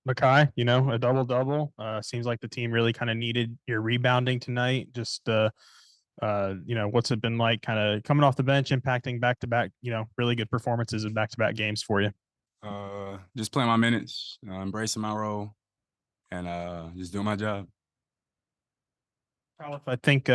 Makai, a double-double. Seems like the team really kind of needed your rebounding tonight. Just, what's it been like kind of coming off the bench, impacting back-to-back, really good performances in back-to-back games for you? Just playing my minutes, embracing my role, and just doing my job. I think,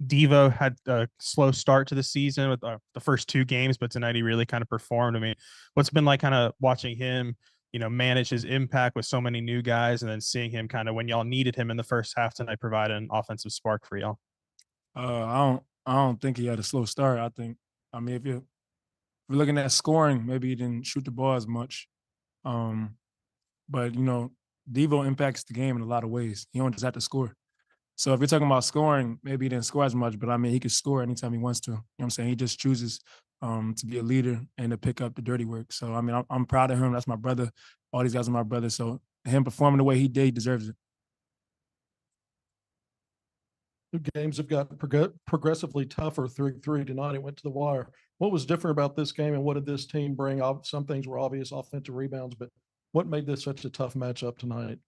Devo had a slow start to the season with the first two games, but tonight he really kind of performed. I mean, what's it been like kind of watching him, manage his impact with so many new guys and then seeing him kind of when y'all needed him in the first half tonight provide an offensive spark for y'all? I don't think he had a slow start. I mean, if you're looking at scoring, maybe he didn't shoot the ball as much. But Devo impacts the game in a lot of ways. He don't just have to score. So if you're talking about scoring, maybe he didn't score as much, but I mean, he could score anytime he wants to. You know what I'm saying? He just chooses to be a leader and to pick up the dirty work. So, I mean, I'm proud of him. That's my brother. All these guys are my brothers. So him performing the way he did, he deserves it. The games have gotten progressively tougher through three tonight. It went to the wire. What was different about this game, and what did this team bring? Some things were obvious offensive rebounds, but what made this such a tough matchup tonight?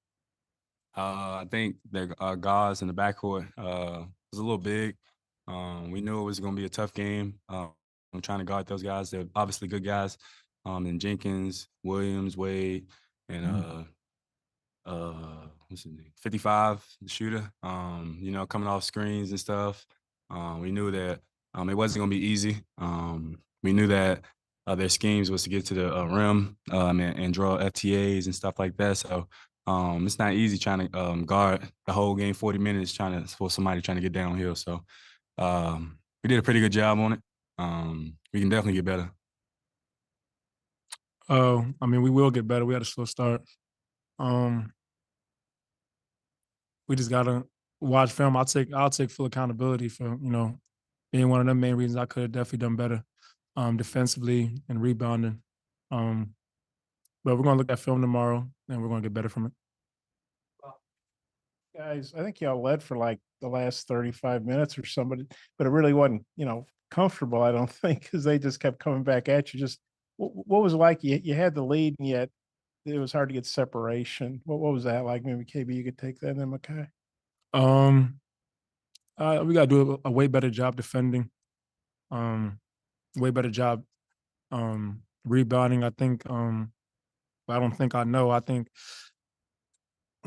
I think their guards in the backcourt was a little big. We knew it was going to be a tough game. I'm trying to guard those guys. They're obviously good guys. And Jenkins, Williams, Wade, and what's his name? 55, the shooter. Coming off screens and stuff. We knew that it wasn't going to be easy. We knew that their schemes was to get to the rim and draw FTAs and stuff like that. So it's not easy trying to guard the whole game, 40 minutes for somebody trying to get downhill. So we did a pretty good job on it. We can definitely get better. I mean, we will get better. We had a slow start. We just gotta watch film. I'll take full accountability for being one of the main reasons I could have definitely done better defensively and rebounding. But we're gonna look at film tomorrow and we're gonna get better from it. Guys, I think y'all led for like the last 35 minutes or somebody, but it really wasn't, comfortable, I don't think, because they just kept coming back at you. Just what was it like? You had the lead and yet it was hard to get separation. What was that like? Maybe KB, you could take that then, Makai. We gotta do a way better job defending. Way better job rebounding. I think I don't think I know. I think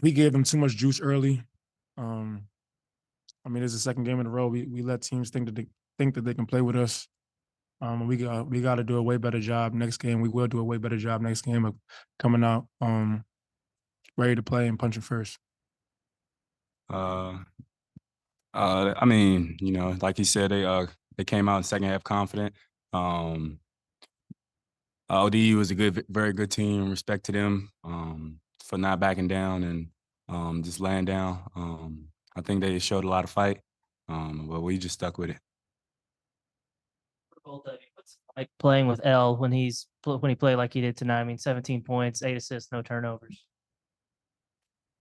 we gave them too much juice early. I mean, it's the second game in a row. We let teams think that they can play with us. We got to do a way better job next game. We will do a way better job next game of coming out ready to play and punching first. I mean, like you said, they came out in the second half confident. ODU was a very good team. Respect to them for not backing down and just laying down. I think they showed a lot of fight, but we just stuck with it. What's it like playing with L when he played like he did tonight? I mean, 17 points, 8 assists, no turnovers.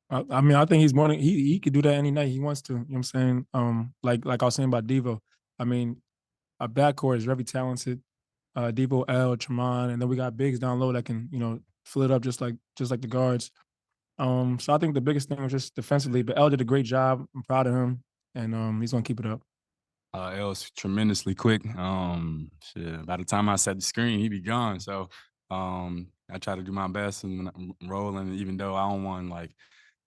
I mean, I think he's more. He could do that any night he wants to. You know what I'm saying? Like I was saying about Devo. I mean, our backcourt is very talented. Devo, L, Tremont, and then we got bigs down low that can fill it up just like the guards. So I think the biggest thing was just defensively. But L did a great job. I'm proud of him, and he's gonna keep it up. L's tremendously quick. By the time I set the screen, he'd be gone. So I try to do my best and rolling, even though I don't want to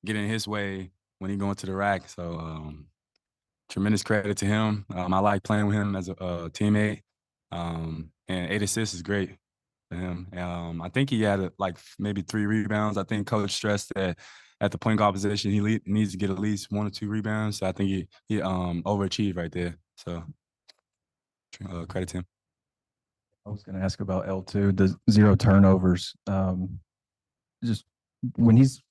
get in his way when he going to the rack. So tremendous credit to him. I like playing with him as a teammate. And 8 assists is great for him. I think he had maybe 3 rebounds. I think Coach stressed that at the point guard position, he needs to get at least 1 or 2 rebounds. So I think he overachieved right there. So credit to him. I was going to ask about L2, the 0 turnovers. Just when he's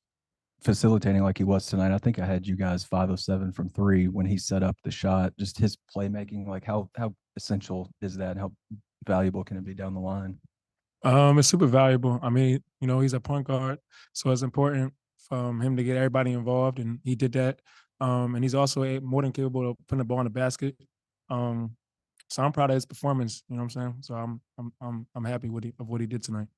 facilitating like he was tonight, I think I had you guys 5 of 7 from 3 when he set up the shot. Just his playmaking, how essential is that? How valuable can it be down the line? It's super valuable. I mean, he's a point guard, so it's important for him to get everybody involved, and he did that. And he's also more than capable of putting the ball in the basket. So I'm proud of his performance. You know what I'm saying? So I'm happy with what he did tonight.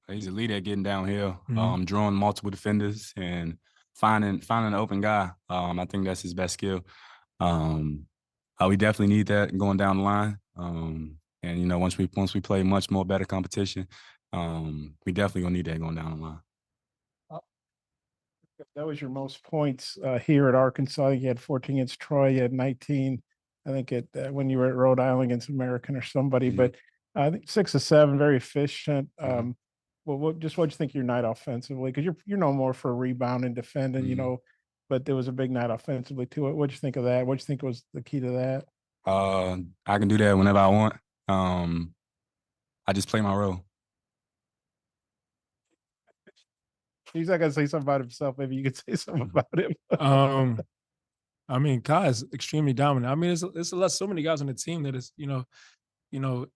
He's a leader at getting downhill, Mhm. drawing multiple defenders and finding an open guy. I think that's his best skill. We definitely need that going down the line. And you know, once we play much more better competition, we definitely gonna need that going down the line. That was your most points here at Arkansas. You had 14 against Troy. You had 19, I think, when you were at Rhode Island against American or somebody. Mhm. But I think 6 of 7, very efficient. Mhm. Well, what do you think your night offensively? Because you're no more for rebound and defending, you Mhm. know. But there was a big night offensively too. What do you think of that? What do you think was the key to that? I can do that whenever I want. I just play my role. He's not gonna say something about himself. Maybe you could say something about him. I mean, Kai is extremely dominant. I mean, it's so many guys on the team that is, you know,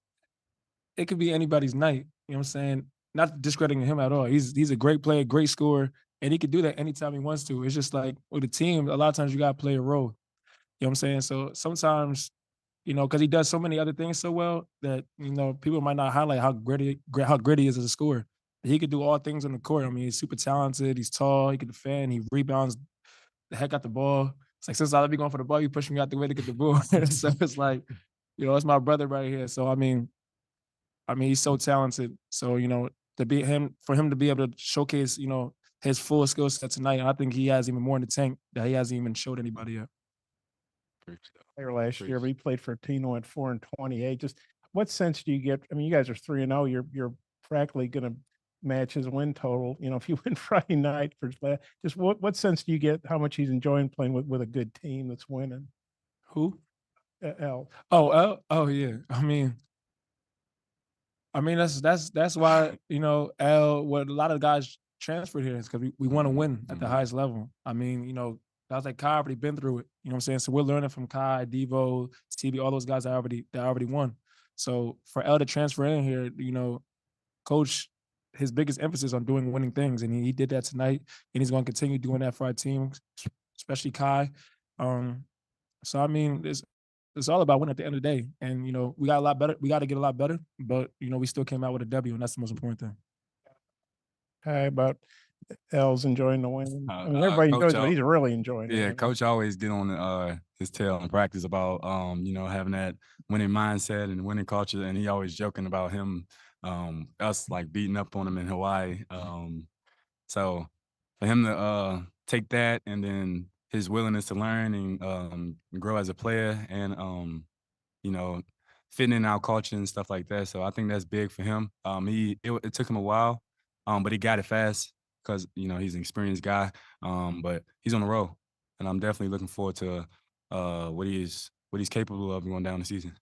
it could be anybody's night. You know what I'm saying? Not discrediting him at all. He's a great player, great scorer, and he could do that anytime he wants to. It's just like with a team, a lot of times you gotta play a role. You know what I'm saying? So sometimes, because he does so many other things so well that people might not highlight how great he is as a scorer. He could do all things on the court. I mean, he's super talented. He's tall. He can defend. He rebounds the heck out the ball. It's like since I be going for the ball, you push me out the way to get the ball. So it's like, it's my brother right here. So I mean, he's so talented. So for him to be able to showcase, his full skill set tonight, I think he has even more in the tank that he hasn't even showed anybody yet. Player last year, but he played for a team that went 4-28. Just what sense do you get? I mean, you guys are 3-0. You're practically going to match his win total. If you win Friday night for just what sense do you get? How much he's enjoying playing with a good team that's winning? Who? L. Oh yeah. I mean that's why what a lot of guys transferred here is because we want to win at the highest level. I mean, guys like Kai already been through it. You know what I'm saying? So we're learning from Kai, Devo, TB, all those guys that already won. So for L to transfer in here, Coach, his biggest emphasis on doing winning things, and he did that tonight, and he's going to continue doing that for our team, especially Kai. So I mean, it's all about winning at the end of the day. And we got a lot better. We got to get a lot better, but we still came out with a W, and that's the most important thing. Hi, about L's enjoying the win. I mean, everybody Coach enjoys it, but he's really enjoying it. Yeah, Coach always get on his tail in practice about having that winning mindset and winning culture, and he always joking about him us like beating up on him in Hawaii. So for him to take that and then his willingness to learn and grow as a player and fitting in our culture and stuff like that. So I think that's big for him. It took him a while, but he got it fast because he's an experienced guy. But he's on the roll, and I'm definitely looking forward to what he's capable of going down the season.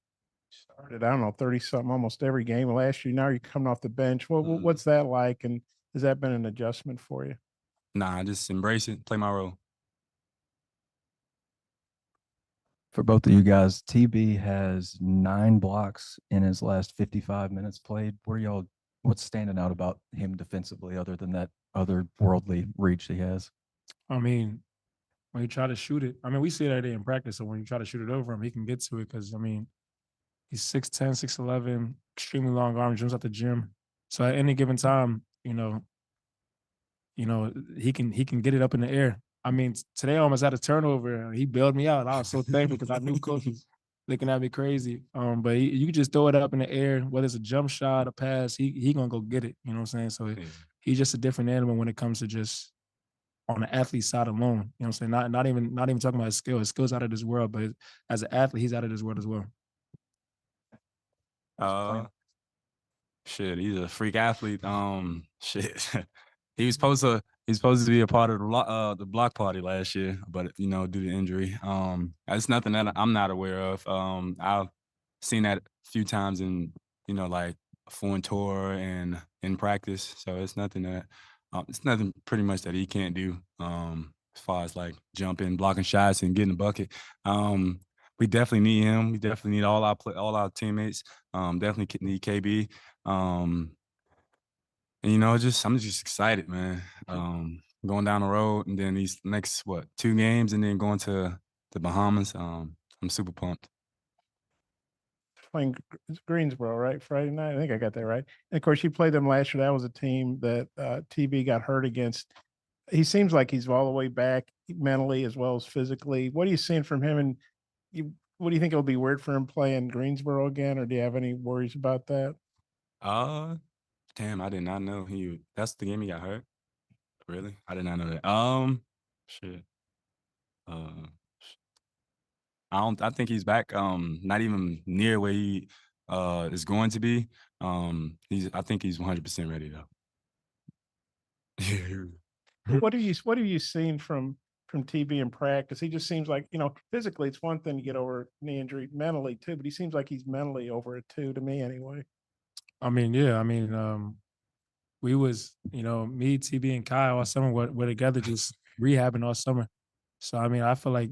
Started, I don't know, 30-something almost every game last year. Now you're coming off the bench. What's that like? And has that been an adjustment for you? Nah, just embrace it, play my role. For both of you guys, TB has 9 blocks in his last 55 minutes played. What's standing out about him defensively other than that otherworldly reach he has? I mean, when you try to shoot it, I mean, we see it every day in practice. So when you try to shoot it over him, he can get to it because, I mean, he's 6'10", 6'11", extremely long arms, jumps out the gym. So at any given time, he can get it up in the air. I mean, today I almost had a turnover. He bailed me out. I was so thankful because I knew Coach was looking at me crazy. But you just throw it up in the air, whether it's a jump shot, a pass, he gonna go get it. You know what I'm saying? So he's just a different animal when it comes to just on the athlete side alone. You know what I'm saying? Not even talking about his skill. His skill's out of this world, but as an athlete, he's out of this world as well. Shit, he's a freak athlete. Shit, he's supposed to be a part of the block party last year, but due to injury, it's nothing that I'm not aware of. I've seen that a few times in like a foreign tour and in practice, so it's nothing pretty much that he can't do. As far as like jumping, blocking shots, and getting a bucket. We definitely need him. We definitely need all our teammates. Definitely need KB. And I'm just excited, man. Going down the road and then these next 2 games and then going to the Bahamas. I'm super pumped. playing Greensboro, right? Friday night. I think I got that right. And of course, you played them last year. That was a team that TB got hurt against. He seems like he's all the way back mentally as well as physically. What are you seeing from him? And what do you think it'll be weird for him playing Greensboro again, or do you have any worries about that? Damn, I did not know that's the game he got hurt. Really? I did not know that. Shit. I think he's back. Not even near where he is going to be. I think he's 100% ready though. What have you seen from TB in practice? He just seems like, physically it's one thing to get over knee injury, mentally too, but he seems like he's mentally over it too, to me anyway. I mean, yeah, we was, me, TB, and Kyle all summer we're together just rehabbing all summer. So I feel like,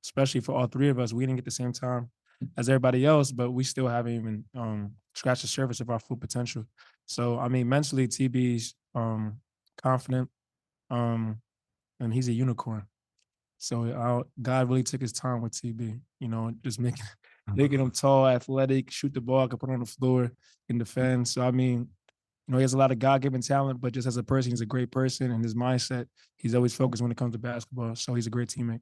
especially for all three of us, we didn't get the same time as everybody else, but we still haven't even scratched the surface of our full potential. So mentally, TB's confident, and he's a unicorn. So God really took his time with TB, just making him tall, athletic, shoot the ball, can put on the floor, and defend. So he has a lot of God-given talent, but just as a person, he's a great person, and his mindset, he's always focused when it comes to basketball. So he's a great teammate.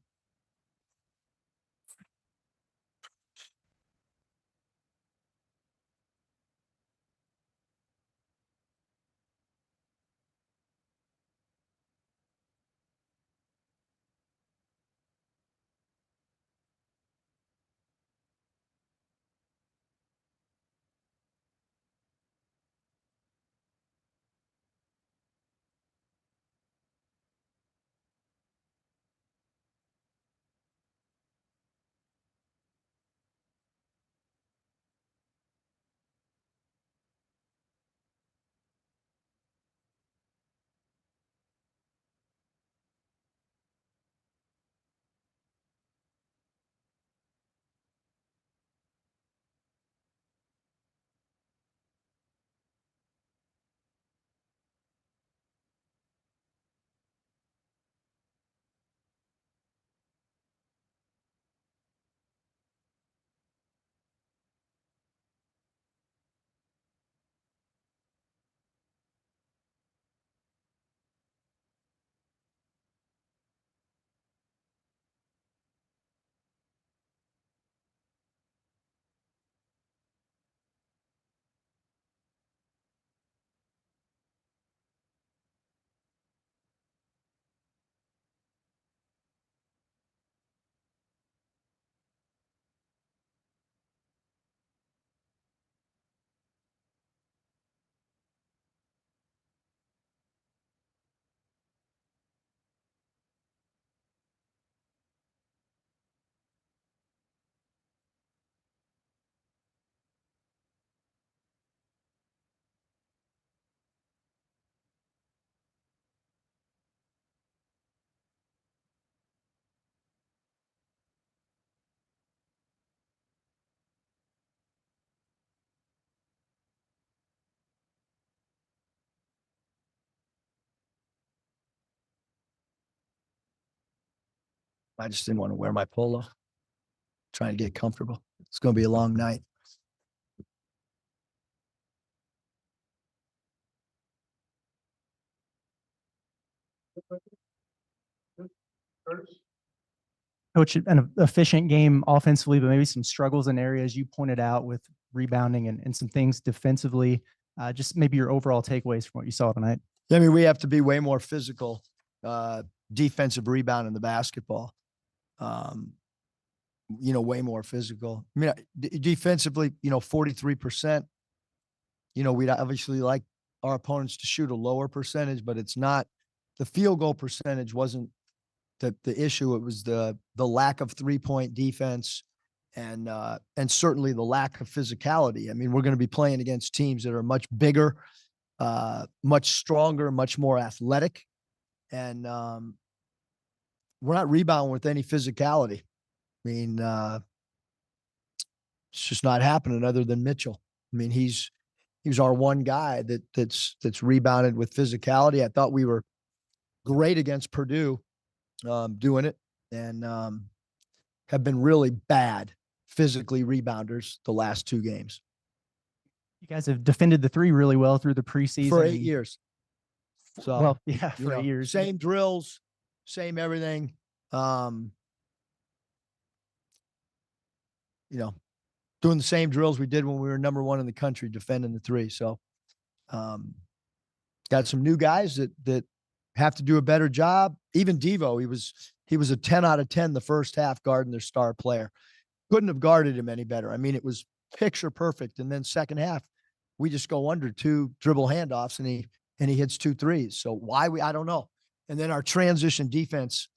I just didn't want to wear my polo. Trying to get comfortable. It's going to be a long night. Coach, an efficient game offensively, but maybe some struggles in areas you pointed out with rebounding and some things defensively. Just maybe your overall takeaways from what you saw tonight. I mean, we have to be way more physical, defensive rebound in the basketball. Way more physical. I mean, defensively, 43%. We'd obviously like our opponents to shoot a lower percentage, but it's not the field goal percentage wasn't the issue. It was the lack of 3-point defense and certainly the lack of physicality. I mean, we're going to be playing against teams that are much bigger, much stronger, much more athletic. And we're not rebounding with any physicality. I mean, it's just not happening other than Mitchell. I mean, he's our one guy that's rebounded with physicality. I thought we were great against Purdue doing it, and have been really bad physically rebounders the last 2 games. You guys have defended the 3 really well through the preseason. For 8 years. So, Well, yeah, you for know, 8 years. same drills, same everything. You know, doing the same drills we did when we were number 1 in the country defending the 3. So, got some new guys that have to do a better job. Even Devo, he was a 10 out of 10 the first half guarding their star player. Couldn't have guarded him any better. I mean, it was picture perfect. And then second half, we just go under 2 dribble handoffs and he hits 2 threes. So why I don't know. And then our transition defense,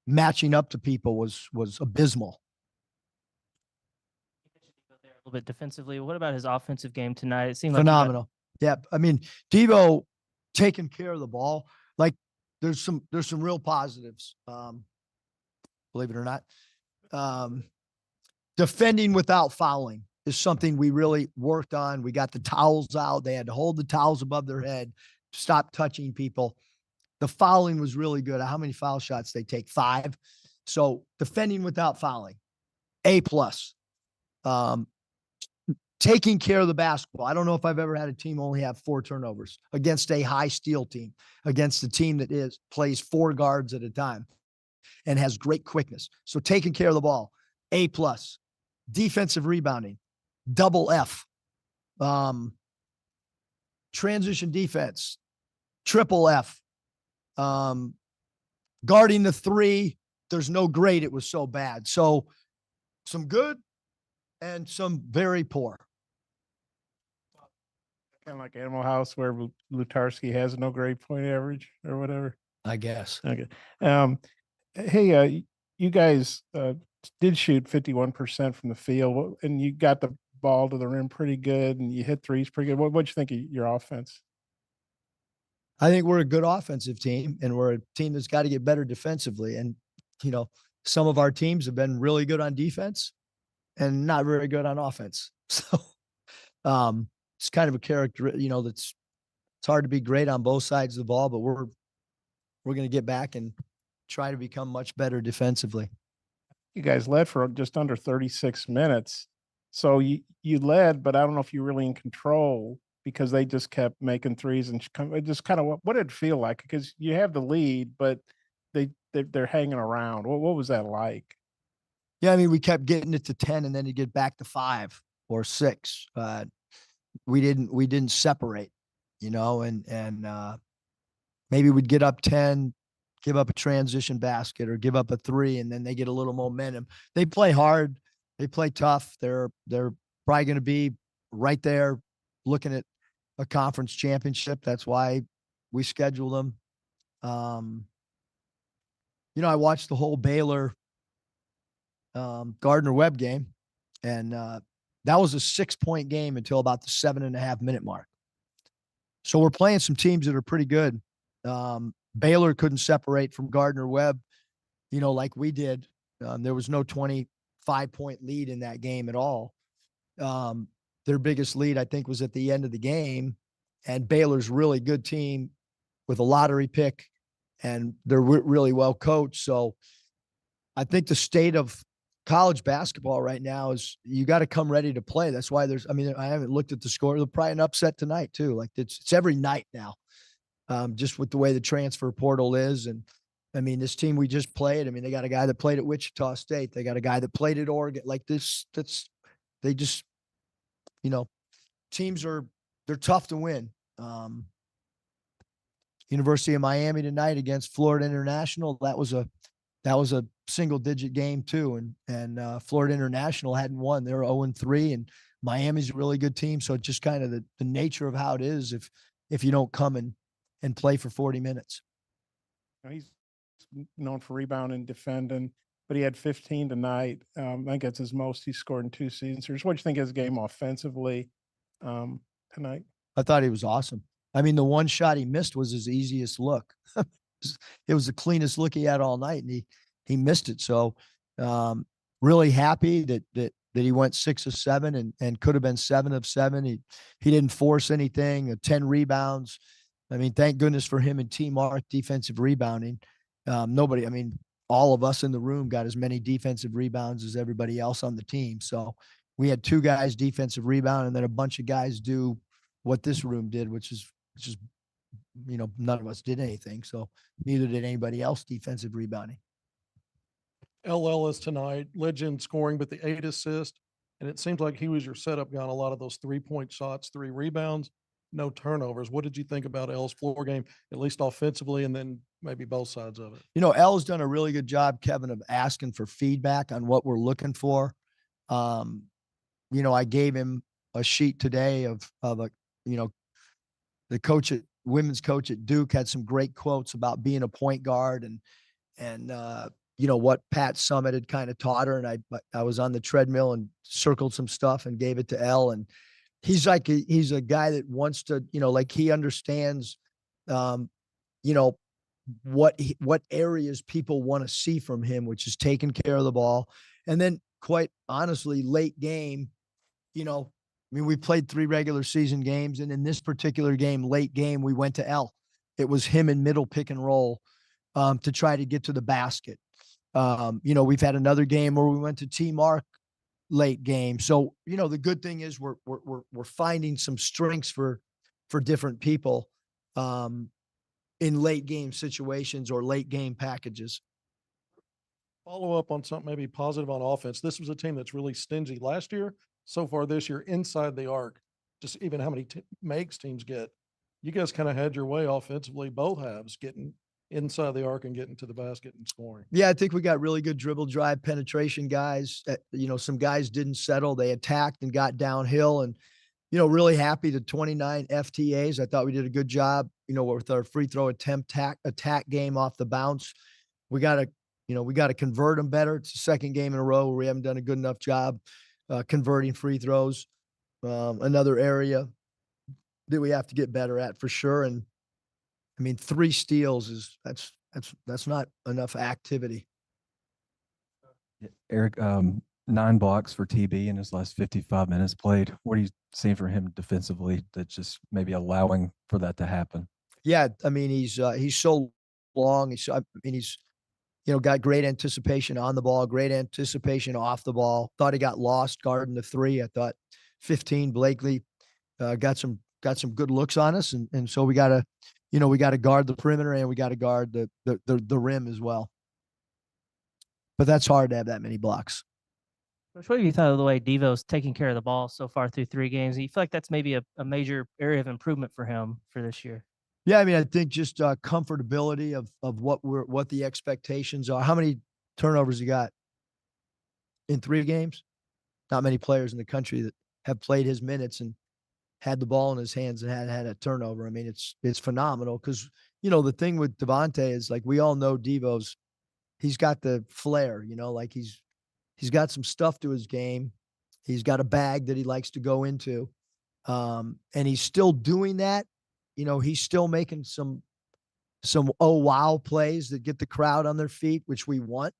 matching up to people was abysmal. A little bit defensively. What about his offensive game tonight? It seemed like he got- Phenomenal. Yeah. I mean, Devo taking care of the ball. Like there's some real positives. Believe it or not. Defending without fouling is something we really worked on. We got the towels out. They had to hold the towels above their head, stop touching people. The fouling was really good. How many foul shots they take? 5. So defending without fouling, A+. Taking care of the basketball. I don't know if I've ever had a team only have 4 turnovers against a high steal team, against a team that plays 4 guards at a time and has great quickness. So taking care of the ball, A+. Defensive rebounding, double F. Transition defense, triple F. Guarding the 3, there's no great. It was so bad. So some good and some very poor. Kind of like Animal House where Lutarski has no grade point average or whatever. I guess. Okay. Hey, you guys did shoot 51% from the field, and you got the ball to the rim pretty good, and you hit threes pretty good. What'd you think of your offense? I think we're a good offensive team, and we're a team that's got to get better defensively. And, you know, some of our teams have been really good on defense and not very good on offense. So, it's kind of a character, you know, it's hard to be great on both sides of the ball, but we're going to get back and try to become much better defensively. You guys led for just under 36 minutes. So you led, but I don't know if you're really in control because they just kept making threes and just kind of what did it feel like? Because you have the lead, but they're hanging around. What was that like? Yeah, I mean, we kept getting it to 10 and then you get back to 5 or 6. We didn't separate, you know, and maybe we'd get up 10, give up a transition basket or give up a 3, and then they get a little momentum. They play hard. They play tough. They're probably going to be right there looking at a conference championship. That's why we schedule them. You know, I watched the whole Baylor Gardner-Webb game, and that was a 6-point game until about the 7.5 minute mark. So we're playing some teams that are pretty good. Baylor couldn't separate from Gardner-Webb, you know, like we did. There was no 25-point lead in that game at all. Their biggest lead, I think, was at the end of the game. And Baylor's really good team with a lottery pick, and they're really well coached. So I think the state of college basketball right now is you got to come ready to play. That's why I haven't looked at the score. There's probably an upset tonight too. Like it's every night now, just with the way the transfer portal is. And I mean, this team we just played, I mean, they got a guy that played at Wichita State. They got a guy that played at Oregon. Like they just, you know, they're tough to win. University of Miami tonight against Florida International. That was a single-digit game too, and Florida International hadn't won. They were 0-3, and Miami's a really good team. So it's just kind of the nature of how it is if you don't come and play for 40 minutes. He's known for rebounding, defending, but he had 15 tonight. I think that's his most he's scored in 2 seasons. What do you think of his game offensively tonight? I thought he was awesome. I mean, the one shot he missed was his easiest look. It was the cleanest look he had all night, and he missed it. So really happy that he went 6 of 7 and could have been 7 of 7. He didn't force anything. 10 rebounds. I mean, thank goodness for him and T. Mark defensive rebounding. Nobody. I mean, all of us in the room got as many defensive rebounds as everybody else on the team. So we had 2 guys defensive rebound, and then a bunch of guys do what this room did, which is, none of us did anything. So neither did anybody else defensive rebounding. L. Ellis tonight, legend scoring, but the 8 assists. And it seems like he was your setup guy on a lot of those 3-point shots, 3 rebounds, no turnovers. What did you think about L's floor game, at least offensively, and then maybe both sides of it? L's done a really good job, Kevin, of asking for feedback on what we're looking for. I gave him a sheet today of the women's coach at Duke had some great quotes about being a point guard and what Pat Summit had kind of taught her. And I was on the treadmill and circled some stuff and gave it to L. And he's a guy that wants to, he understands, what areas people want to see from him, which is taking care of the ball. And then quite honestly, late game, we played 3 regular season games, and in this particular game, late game, we went to L. It was him in middle pick and roll to try to get to the basket. We've had another game where we went to T-Mark late game. So, the good thing is we're finding some strengths for different people in late game situations or late game packages. Follow up on something maybe positive on offense. This was a team that's really stingy last year. So far this year, inside the arc, just even how many makes teams get. You guys kind of had your way offensively, both halves, getting inside the arc and getting to the basket and scoring. Yeah, I think we got really good dribble drive penetration guys. Some guys didn't settle. They attacked and got downhill, and, really happy to 29 FTAs. I thought we did a good job, with our free throw attempt attack game off the bounce. We got to convert them better. It's the second game in a row where we haven't done a good enough job converting free throws. Another area that we have to get better at for sure. And 3 steals that's not enough activity. Eric, 9 blocks for TB in his last 55 minutes played. What are you seeing for him defensively that's just maybe allowing for that to happen? Yeah, he's so long. He's got great anticipation on the ball, great anticipation off the ball. Thought he got lost guarding the 3. I thought 15 Blakely got some good looks on us, and so we got to guard the perimeter and we got to guard the rim as well. But that's hard to have that many blocks. What do you thought of the way Devo's taking care of the ball so far through 3 games? You feel like that's maybe a major area of improvement for him for this year? Yeah, I think just comfortability of what the expectations are. How many turnovers you got in 3 games? Not many players in the country that have played his minutes and had the ball in his hands and had a turnover. It's phenomenal because, the thing with Devontae is, like, we all know he's got the flair, he's got some stuff to his game. He's got a bag that he likes to go into. And he's still doing that. He's still making some oh wow plays that get the crowd on their feet, which we want.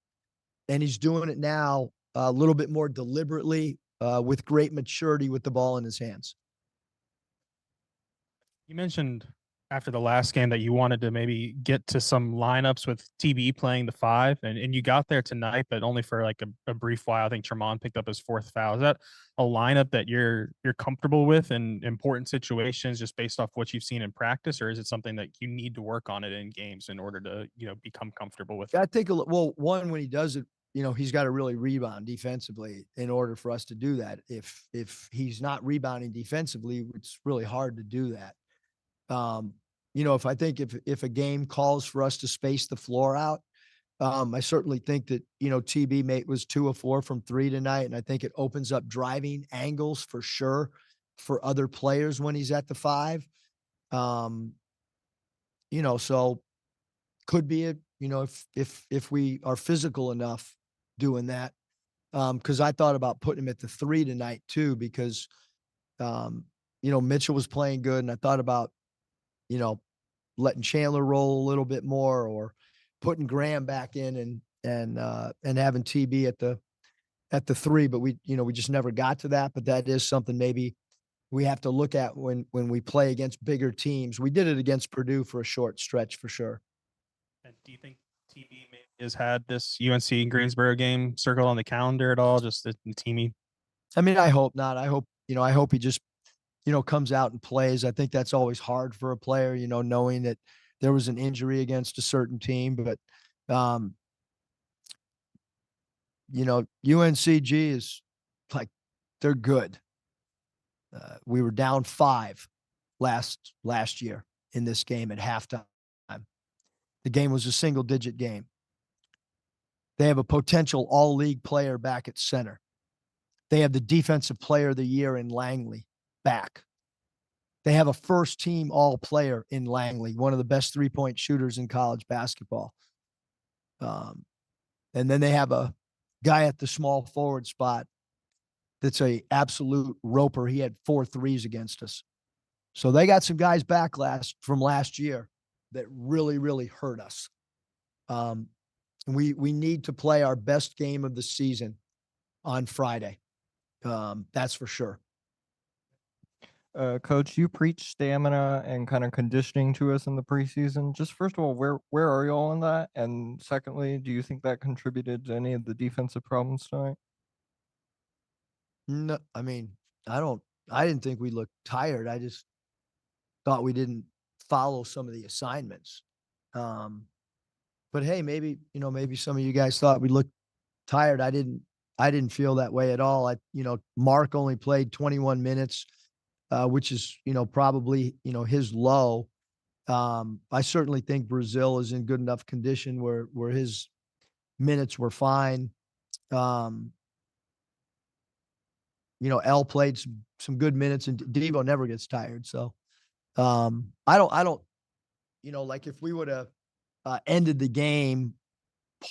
And he's doing it now a little bit more deliberately with great maturity with the ball in his hands. You mentioned after the last game that you wanted to maybe get to some lineups with TB playing the 5, and you got there tonight, but only for like a brief while. I think Tremont picked up his 4th foul. Is that a lineup that you're comfortable with in important situations just based off what you've seen in practice, or is it something that you need to work on it in games in order to, become comfortable with? I think, one, when he does it, he's got to really rebound defensively in order for us to do that. If he's not rebounding defensively, it's really hard to do that. If a game calls for us to space the floor out, I certainly think that, TB was 2 of 4 from 3 tonight. And I think it opens up driving angles for sure for other players when he's at the 5. So could be if we are physical enough doing that. Cause I thought about putting him at the 3 tonight too, because, Mitchell was playing good. And I thought about, letting Chandler roll a little bit more, or putting Graham back in and having TB at the 3, but we just never got to that. But that is something maybe we have to look at when we play against bigger teams. We did it against Purdue for a short stretch for sure. And do you think TB maybe has had this UNC Greensboro game circled on the calendar at all? Just the teamy. I mean, I hope not. I hope he just, comes out and plays. I think that's always hard for a player, knowing that there was an injury against a certain team. But, UNCG is like, they're good. We were down 5 last year in this game at halftime. The game was a single-digit game. They have a potential all-league player back at center. They have the defensive player of the year in Langley back. They have a first-team all-player in Langley, one of the best three-point shooters in college basketball. And then they have a guy at the small forward spot that's a absolute roper. He had 4 threes against us. So they got some guys back from last year that really, really hurt us. We need to play our best game of the season on Friday. That's for sure. Coach, you preach stamina and kind of conditioning to us in the preseason. Just first of all, where are you all in that? And secondly, do you think that contributed to any of the defensive problems tonight? No, I mean, I didn't think we looked tired. I just thought we didn't follow some of the assignments. But hey, maybe some of you guys thought we looked tired. I didn't feel that way at all. Mark only played 21 minutes, which is, probably, his low. I certainly think Brazil is in good enough condition where his minutes were fine. L played some good minutes, and Devo never gets tired. So, I don't, like if we would have ended the game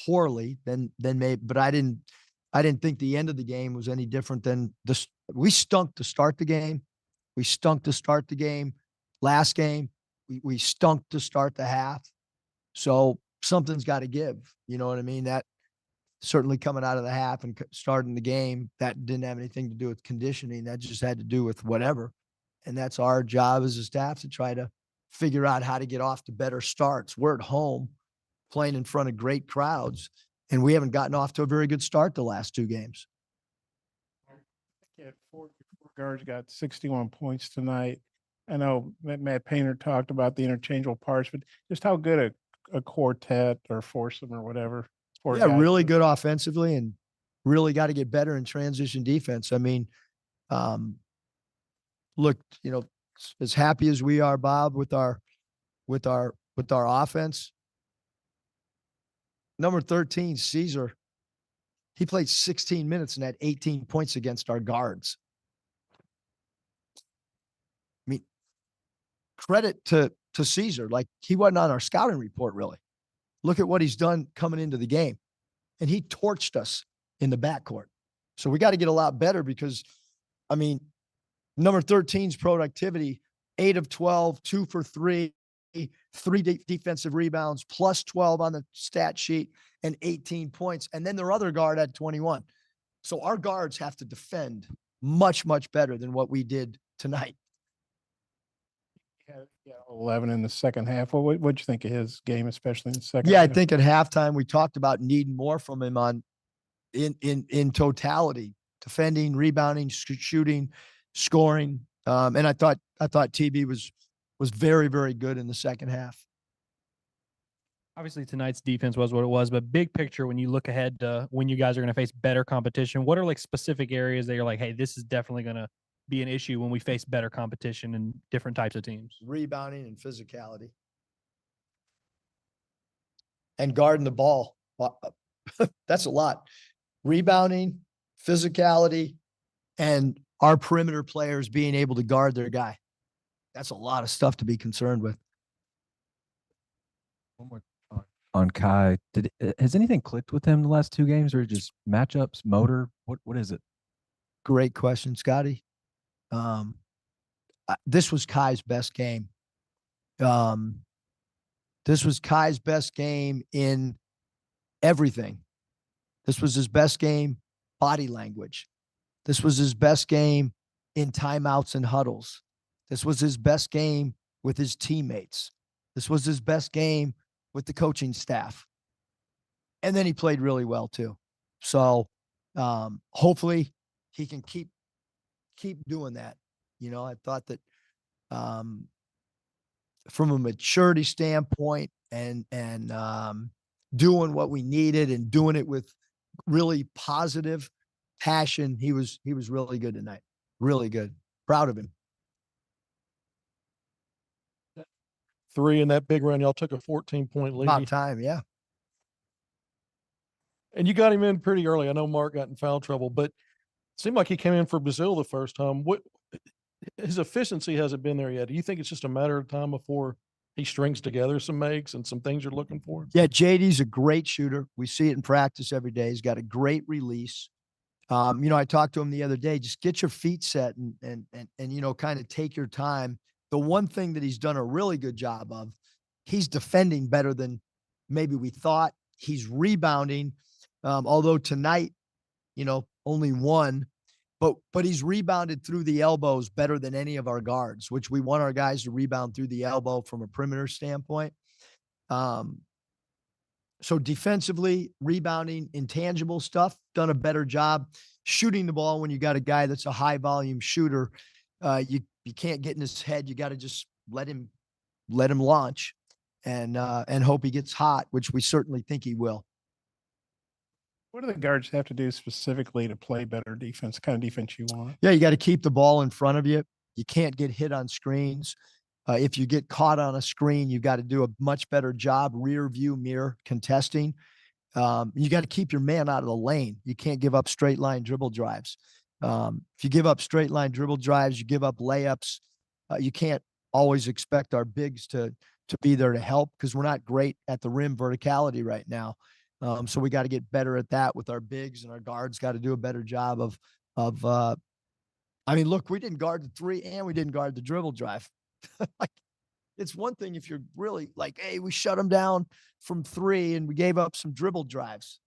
poorly, then maybe, but I didn't think the end of the game was any different than this. We stunk to start the game. We stunk to start the game. Last game, we stunk to start the half. So something's got to give. You know what I mean? That certainly coming out of the half and starting the game, that didn't have anything to do with conditioning. That just had to do with whatever. And that's our job as a staff to try to figure out how to get off to better starts. We're at home playing in front of great crowds, and we haven't gotten off to a very good start the last 2 games. Yeah, four guards got 61 points tonight. I know Matt Painter talked about the interchangeable parts, but just how good a quartet or foursome or whatever. Yeah, really good offensively, and really got to get better in transition defense. I mean, look, as happy as we are, Bob, with our offense. Number 13, Caesar, he played 16 minutes and had 18 points against our guards. I mean, credit to Caesar. Like, he wasn't on our scouting report, really. Look at what he's done coming into the game. And he torched us in the backcourt. So we got to get a lot better because, I mean, number 13's productivity, 8 of 12, 2 for 3, 3 defensive rebounds, plus 12 on the stat sheet, and 18 points. And then their other guard had 21. So our guards have to defend much, much better than what we did tonight. Yeah, 11 in the second half. What'd you think of his game, especially in the second Yeah, half? I think at halftime we talked about needing more from him in totality, defending, rebounding, shooting, scoring. And I thought TB was very, very good in the second half. Obviously, tonight's defense was what it was, but big picture, when you look ahead to when you guys are going to face better competition, what are like specific areas that you're like, hey, this is definitely going to be an issue when we face better competition and different types of teams? Rebounding and physicality. And guarding the ball. That's a lot. Rebounding, physicality, and our perimeter players being able to guard their guy. That's a lot of stuff to be concerned with. One more on Kai. Has anything clicked with him the last 2 games, or just matchups, motor? What is it? Great question, Scotty. This was Kai's best game. This was Kai's best game in everything. This was his best game, body language. This was his best game in timeouts and huddles. This was his best game with his teammates. This was his best game with the coaching staff. And then he played really well too. So hopefully he can keep doing that. You know, I thought that from a maturity standpoint and doing what we needed and doing it with really positive passion, he was really good tonight. Really good. Proud of him. 3 in that big run. Y'all took a 14-point lead. About time, yeah. And you got him in pretty early. I know Mark got in foul trouble, but it seemed like he came in for Brazil the first time. What his efficiency hasn't been there yet. Do you think it's just a matter of time before he strings together some makes and some things you're looking for? Yeah, JD's a great shooter. We see it in practice every day. He's got a great release. You know, I talked to him the other day. Just get your feet set and you know, kind of take your time. The one thing that he's done a really good job of, he's defending better than maybe we thought. He's rebounding, although tonight, you know, only one, but he's rebounded through the elbows better than any of our guards, which we want our guys to rebound through the elbow from a perimeter standpoint. So defensively, rebounding, intangible stuff, done a better job. Shooting the ball when you got a guy that's a high volume shooter, you can't get in his head. You got to just let him launch and hope he gets hot, which we certainly think he will. What do the guards have to do specifically to play better defense? Kind of defense you want? Yeah, you got to keep the ball in front of you. You can't get hit on screens. If you get caught on a screen, you've got to do a much better job rear view mirror contesting. You got to keep your man out of the lane. You can't give up straight line dribble drives. If you give up straight line dribble drives, you give up layups. You can't always expect our bigs to be there to help because we're not great at the rim verticality right now. So we got to get better at that with our bigs, and our guards got to do a better job of I mean, look, we didn't guard the 3 and we didn't guard the dribble drive. Like, it's one thing if you're really like, hey, we shut them down from 3 and we gave up some dribble drives.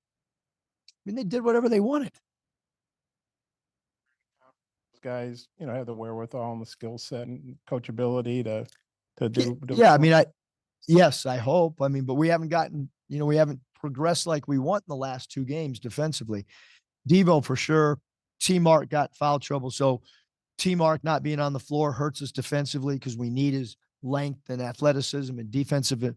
I mean, they did whatever they wanted. Guys, you know, have the wherewithal and the skill set and coachability to do. Yeah, I mean, yes, I hope. I mean, but we haven't gotten, you know, we haven't progressed like we want in the last 2 games defensively. Devo for sure. T-Mark got foul trouble, so T-Mark not being on the floor hurts us defensively because we need his length and athleticism and defensive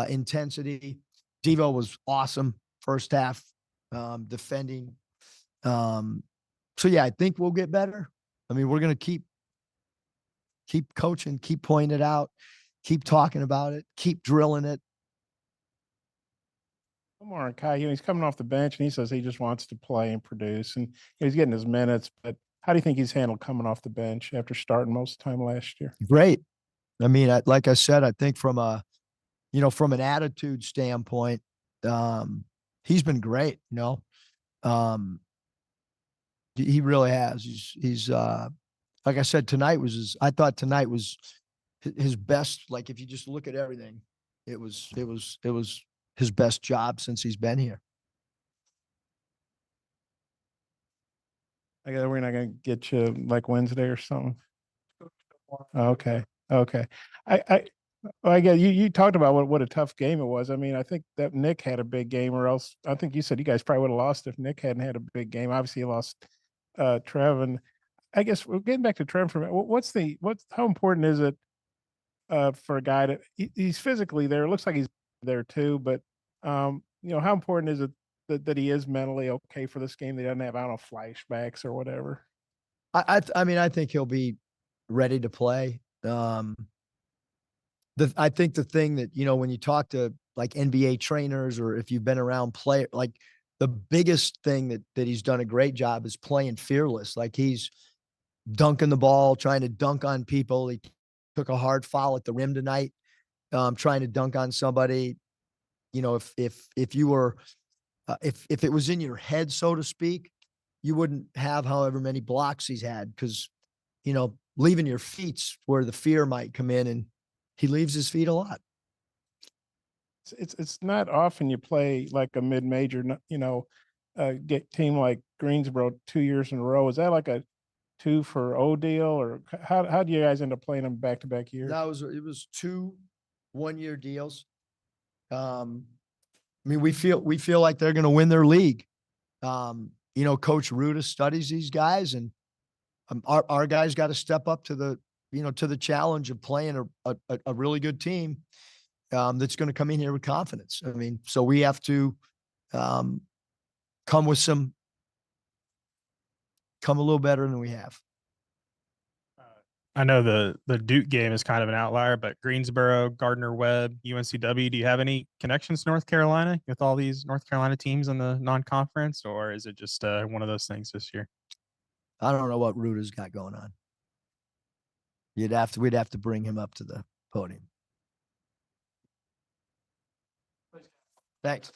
intensity. Devo was awesome first half defending. So yeah, I think we'll get better. I mean, we're going to keep coaching, keep pointing it out, keep talking about it, keep drilling it. Omar and Kai, you know, he's coming off the bench and he says he just wants to play and produce, and he's getting his minutes. But how do you think he's handled coming off the bench after starting most of the time last year? Great. I mean, like I said, I think from from an attitude standpoint, he's been great. You know, he really has. He's like I said, I thought tonight was his best. Like if you just look at everything, it was his best job since he's been here. I guess we're not going to get you like Wednesday or something. Okay. I guess you talked about what a tough game it was. I mean, I think that Nick had a big game, or else I think you said you guys probably would have lost if Nick hadn't had a big game. Obviously, he lost Trev, and I guess we're getting back to Trev for a minute. How important is it for a guy he's physically there? It looks like he's there too, but you know, how important is it that he is mentally okay for this game? That he doesn't have, I don't know, flashbacks or whatever. I mean, I think he'll be ready to play. I think the thing that, you know, when you talk to like NBA trainers or if you've been around like the biggest thing that he's done a great job is playing fearless. Like he's dunking the ball, trying to dunk on people. He took a hard foul at the rim tonight, trying to dunk on somebody. You know, if you were, if it was in your head, so to speak, you wouldn't have however many blocks he's had because, you know, leaving your feet's where the fear might come in, and he leaves his feet a lot. It's not often you play like a mid-major, you know, get team like Greensboro 2 years in a row. Is that like a 2-for-0 deal, or how do you guys end up playing them back-to-back years? No, it was 2 one-year deals. You I mean, we feel like they're going to win their league. You know, Coach Ruda studies these guys, and our guys got to step up to the challenge of playing a really good team that's going to come in here with confidence. I mean, so we have to come a little better than we have. I know the Duke game is kind of an outlier, but Greensboro, Gardner-Webb, UNCW, do you have any connections to North Carolina with all these North Carolina teams in the non-conference, or is it just one of those things this year? I don't know what Ruda's got going on. We'd have to bring him up to the podium. Thanks.